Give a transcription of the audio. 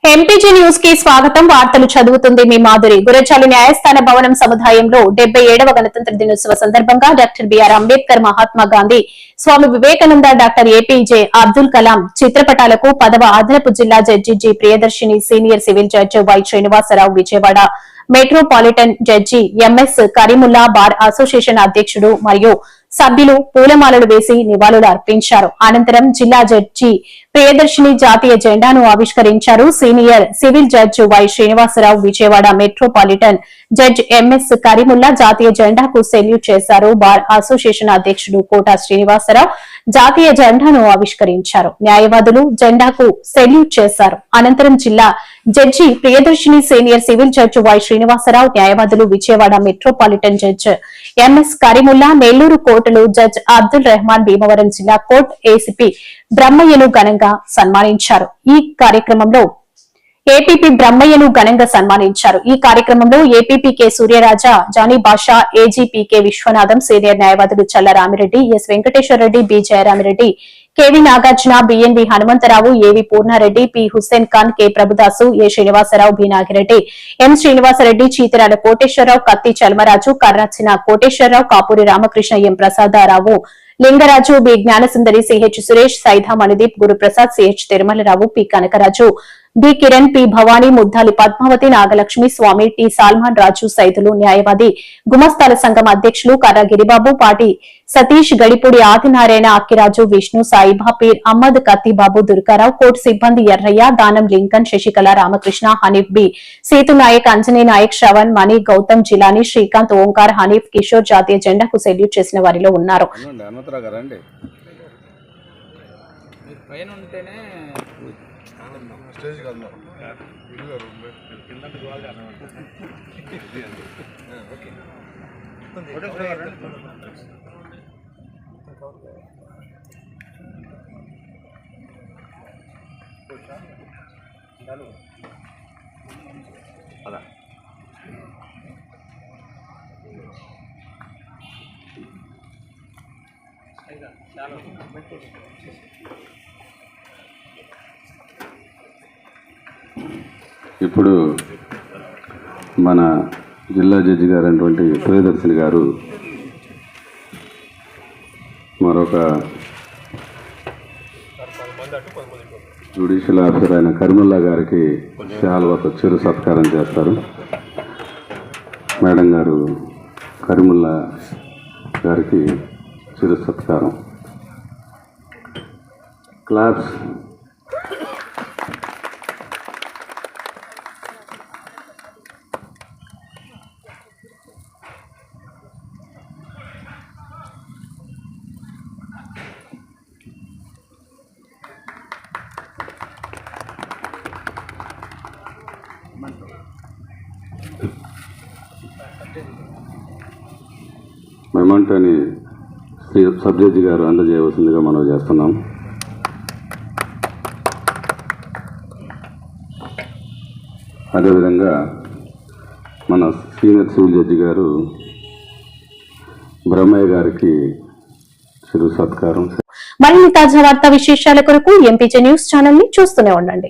MPG news కి స్వాగతం. వార్తలు చదువుతుంది మీ మాధురి. గురజాల న్యాయస్థాన భవనం సముదాయంలో 77వ గణతంత్ర దినోత్సవ సందర్భంగా doctor BR Ambedkar, Mahatma Gandhi, Swami Vivekananda, doctor APJ Abdul Kalam చిత్రపటాలకు 10వ అదనపు జిల్లా judge G Priyadarshini, senior civil judge Y Srinivasarao, Vijayawada metropolitan judge MS Kareemulla, bar association అధ్యక్షుడు మరియు సభ్యులు పూలమాలలు వేసి నివాళులు అర్పించారు. అనంతరం జిల్లా జడ్జి ప్రియదర్శిని జాతీయ జెండాను ఆవిష్కరించారు. Senior civil judge Y Srinivasarao, Vijayawada metropolitan judge MS Kareemulla జాతీయ జెండాకు సెల్యూట్ చేశారు. బార్ అసోసియేషన్ అధ్యక్షుడు కోట శ్రీనివాసరావు జాతీయ జెండాను ఆవిష్కరించారు. న్యాయవాదులు జెండాకు సెల్యూట్ చేశారు. అనంతరం జిల్లా judge Priyadarshini, senior civil judge Y Srinivasa Rao, న్యాయవాదులు Vijayawada metropolitan judge MS Karimulla, Nellore కోర్టులు జడ్జి అబ్దుల్ రెహమాన్, భీమవరం జిల్లా కోర్టు ఏసీపీ బ్రహ్మయ్యను ఘనంగా సన్మానించారు. ఈ కార్యక్రమంలో APP K Suryaraja, Jani Basha, AGP K Viswanatham, senior న్యాయవాదులు Challa Rami Reddy, S Venkateswara Reddy, B Jayarami Reddy, KV Nagarjuna, BNV Hanumantha Rao, AV Purna Reddy, P Hussain Khan, K Prabhudasu, A Srinivasa Rao, B Nagi Reddy, M Srinivasa Reddy, Chitirala Koteswara Rao, Katti Chalmaraju, Karrachina Koteswara Rao, Kapuri Ramakrishna, M Prasada Rao, Lingaraju, B Jnanasundari, CH Suresh, Saidha Manideep, Guruprasad, CH Tirumala Rao, P Kanakaraju, B Kiran, P Bhavani, Muddali Padmavathi, Nagalakshmi, Swamy, T Salman రాజు, సైదులు, న్యాయవాది గుమస్తాల సంఘం అధ్యక్షులు కర్ర గిరిబాబు, పాటి సతీష్, గడిపూడి ఆదినారాయణ, అక్కిరాజు, విష్ణు, సాయిబా, పీర్ అహ్మద్, కత్తిబాబు, దుర్గారావు, కోర్టు సిబ్బంది ఎర్రయ్య, దానం లింకన్, శశికళ, రామకృష్ణ, హనీఫ్, బి సేతు నాయక్, అంజనీ నాయక్, శ్రవణ్, మణి, గౌతమ్, జిలాని, శ్రీకాంత్, ఓంకార్, హనీఫ్, కిషోర్ జాతీయ జెండాకు సెల్యూట్ చేసిన వారిలో ఉన్నారు. ఇప్పుడు మన జిల్లా జడ్జి గారు అయినటువంటి ప్రియదర్శిని గారు మరొక జ్యుడిషియల్ ఆఫీసర్ అయిన కరీముల్లా గారికి శాలువాతో చిరు సత్కారం చేస్తారు. మేడం గారు కరీముల్లా గారికి చిరు సత్కారం. క్లాప్స్. మెమంటోని సబ్ జడ్జి గారు అందజేయవలసిందిగా మనం చేస్తున్నాం. అదేవిధంగా మన సీనియర్ సివిల్ జడ్జి గారు బ్రహ్మయ్య గారికి చిరు సత్కారం. మరిన్ని తాజా వార్తా విశేషాల కొరకు ఎంపీజీ న్యూస్ ఛానల్ ని చూస్తూనే ఉండండి.